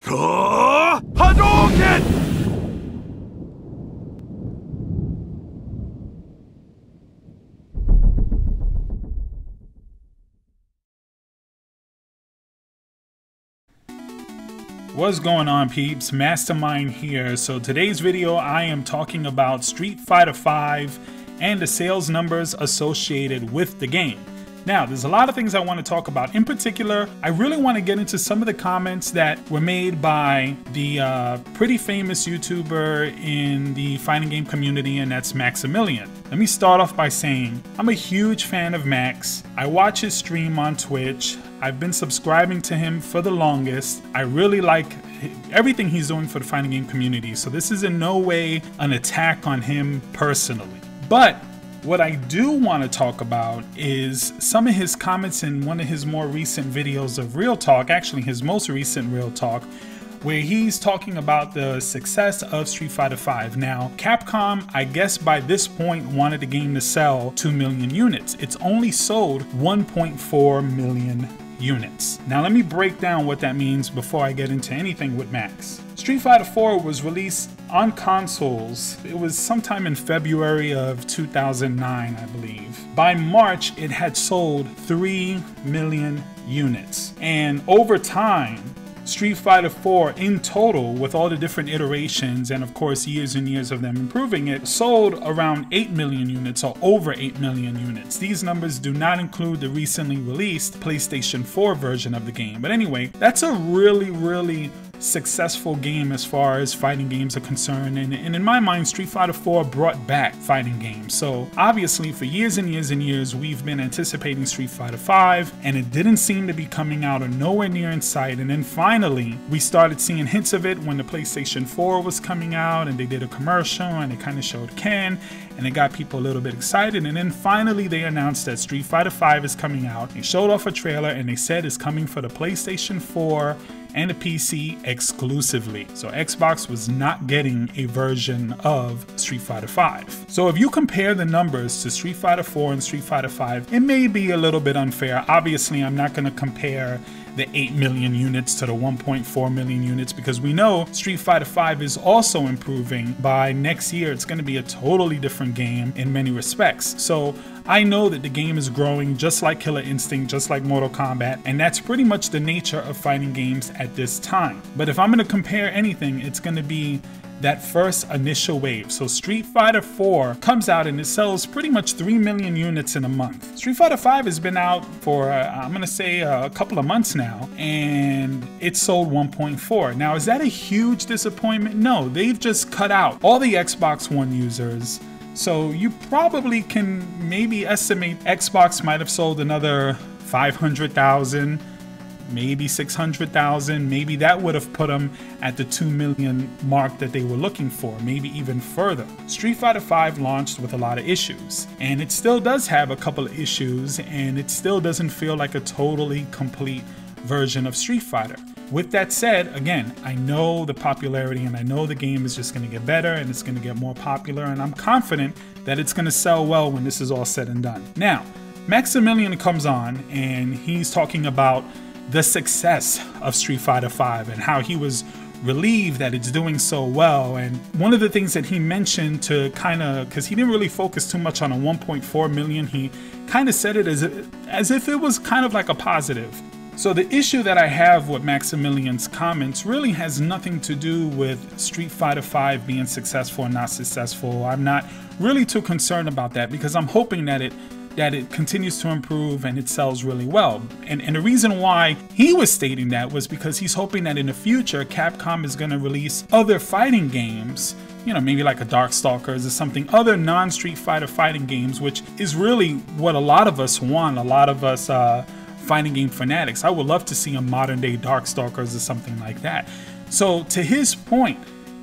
Hadouken! What's going on, peeps? Mastermyne here. So today's video I am talking about Street Fighter V and the sales numbers associated with the game. Now, there's a lot of things I want to talk about. In particular, I really want to get into some of the comments that were made by the pretty famous YouTuber in the fighting game community, and that's Maximilian. Let me start off by saying I'm a huge fan of Max. I watch his stream on Twitch. I've been subscribing to him for the longest. I really like everything he's doing for the fighting game community, so this is in no way an attack on him personally. But what I do want to talk about is some of his comments in one of his more recent videos of Real Talk, actually his most recent Real Talk, where he's talking about the success of Street Fighter V. Now, Capcom, I guess by this point, wanted the game to sell 2 million units. It's only sold 1.4 million units. Now let me break down what that means before I get into anything with Max. Street Fighter IV was released on consoles. It was sometime in February of 2009, I believe. By March, it had sold 3 million units. And over time, Street Fighter IV in total, with all the different iterations and of course years and years of them improving it, sold around 8 million units or over 8 million units. These numbers do not include the recently released PlayStation 4 version of the game. But anyway, that's a really successful game as far as fighting games are concerned, and in my mind, Street Fighter IV brought back fighting games. So obviously for years and years and years we've been anticipating Street Fighter V, and it didn't seem to be coming out or nowhere near in sight. And then finally we started seeing hints of it when the PlayStation 4 was coming out, and they did a commercial and they kind of showed Ken, and it got people a little bit excited. And then finally they announced that Street Fighter V is coming out. They showed off a trailer and they said it's coming for the PlayStation 4 and the PC exclusively. So Xbox was not getting a version of Street Fighter V. So if you compare the numbers to Street Fighter 4 and Street Fighter V, it may be a little bit unfair. Obviously, I'm not going to compare the 8 million units to the 1.4 million units, because we know Street Fighter V is also improving. By next year, it's going to be a totally different game in many respects. So I know that the game is growing just like Killer Instinct, just like Mortal Kombat, and that's pretty much the nature of fighting games at this time. But if I'm going to compare anything, it's going to be that first initial wave. So Street Fighter 4 comes out and it sells pretty much 3 million units in a month. Street Fighter 5 has been out for I'm gonna say a couple of months now, and it sold 1.4. Now, is that a huge disappointment? No, they've just cut out all the Xbox One users. So you probably can maybe estimate Xbox might have sold another 500,000, maybe 600,000. Maybe that would have put them at the 2 million mark that they were looking for, maybe even further. Street Fighter V launched with a lot of issues, and it still does have a couple of issues, and it still doesn't feel like a totally complete version of Street Fighter. With that said, again, I know the popularity and I know the game is just going to get better and it's going to get more popular, and I'm confident that it's going to sell well when this is all said and done. Now, Maximilian comes on and he's talking about the success of Street Fighter V and how he was relieved that it's doing so well. And one of the things that he mentioned, to kind of, because he didn't really focus too much on a 1.4 million, he kind of said it as if it was kind of like a positive. So the issue that I have with Maximilian's comments really has nothing to do with Street Fighter V being successful or not successful. I'm not really too concerned about that, because I'm hoping that it continues to improve and it sells really well. And the reason why he was stating that was because he's hoping that in the future Capcom is going to release other fighting games, you know, maybe like a Darkstalkers or something, other non-Street Fighter fighting games, which is really what a lot of us want, a lot of us fighting game fanatics. I would love to see a modern day Darkstalkers or something like that. So to his point,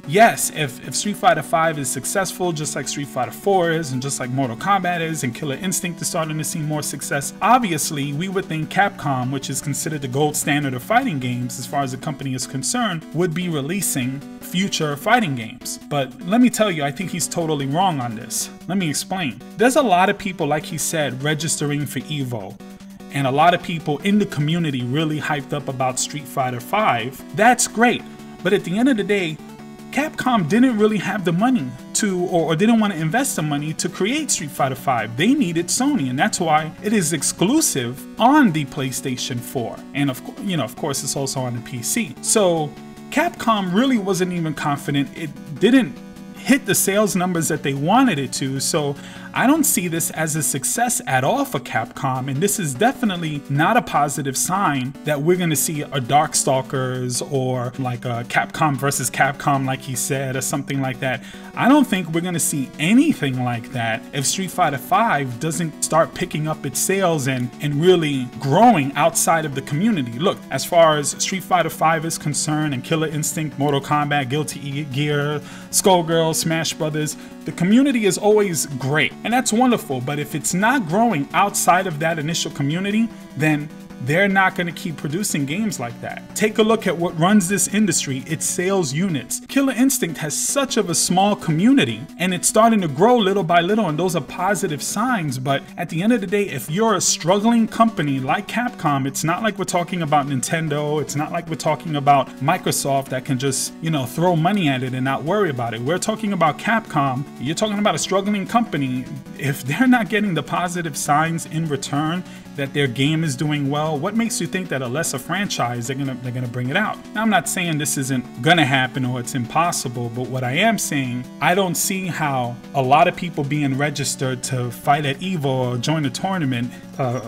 yes, if Street Fighter V is successful, just like Street Fighter 4 is, and just like Mortal Kombat is, and Killer Instinct is starting to see more success, obviously we would think Capcom, which is considered the gold standard of fighting games as far as the company is concerned, would be releasing future fighting games. But let me tell you, I think he's totally wrong on this. Let me explain. There's a lot of people, like he said, registering for EVO, and a lot of people in the community really hyped up about Street Fighter V. That's great. But at the end of the day, Capcom didn't really have the money to, or didn't want to invest the money to create Street Fighter V. They needed Sony, and that's why it is exclusive on the PlayStation 4. And of course, it's also on the PC. So Capcom really wasn't even confident. It didn't hit the sales numbers that they wanted it to, so I don't see this as a success at all for Capcom, and this is definitely not a positive sign that we're going to see a Darkstalkers or like a Capcom versus Capcom like he said, or something like that. I don't think we're going to see anything like that if Street Fighter V doesn't start picking up its sales and really growing outside of the community. Look, as far as Street Fighter V is concerned, and Killer Instinct, Mortal Kombat, Guilty Gear, Skullgirls, Smash Brothers, the community is always great, and that's wonderful. But if it's not growing outside of that initial community, then they're not going to keep producing games like that. Take a look at what runs this industry, its sales units. Killer Instinct has such of a small community, and it's starting to grow little by little, and those are positive signs. But at the end of the day, if you're a struggling company like Capcom, it's not like we're talking about Nintendo, it's not like we're talking about Microsoft that can just, throw money at it and not worry about it. We're talking about Capcom. You're talking about a struggling company. If they're not getting the positive signs in return that their game is doing well, what makes you think that a lesser franchise they're gonna bring it out? Now, I'm not saying this isn't gonna happen or it's impossible, but what I am saying, I don't see how a lot of people being registered to fight at EVO or join a tournament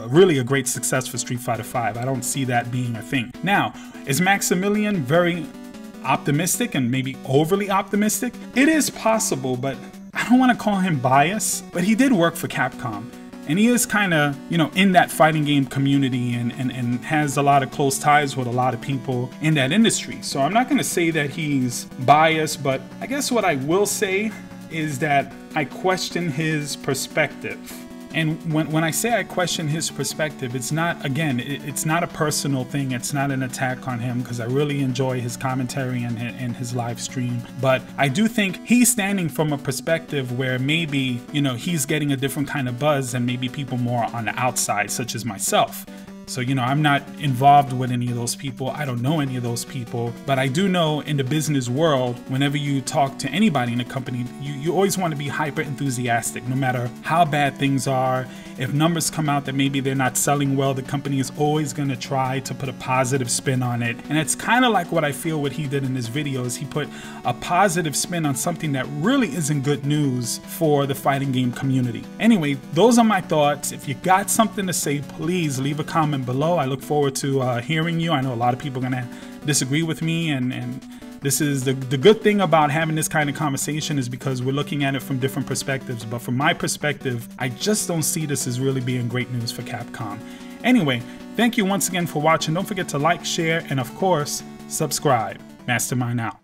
really a great success for Street Fighter V. I don't see that being a thing. Now, is Maximilian very optimistic and maybe overly optimistic? It is possible, but I don't want to call him biased, but he did work for Capcom. And he is kind of, in that fighting game community and has a lot of close ties with a lot of people in that industry. So I'm not going to say that he's biased, but I guess what I will say is that I question his perspective. And when I say I question his perspective, it's not, again, it's not a personal thing. It's not an attack on him, because I really enjoy his commentary and his live stream. But I do think he's standing from a perspective where maybe, he's getting a different kind of buzz than maybe people more on the outside, such as myself. So, I'm not involved with any of those people. I don't know any of those people, but I do know in the business world, whenever you talk to anybody in a company, you always want to be hyper enthusiastic, no matter how bad things are. If numbers come out that maybe they're not selling well, the company is always going to try to put a positive spin on it. And it's kind of like what I feel what he did in his videos. He put a positive spin on something that really isn't good news for the fighting game community. Anyway, those are my thoughts. If you got something to say, please leave a comment below. I look forward to hearing you. I know a lot of people are going to disagree with me, and this is the good thing about having this kind of conversation, is because we're looking at it from different perspectives. But from my perspective, I just don't see this as really being great news for Capcom. Anyway, thank you once again for watching. Don't forget to like, share, and of course, subscribe. Mastermyne out.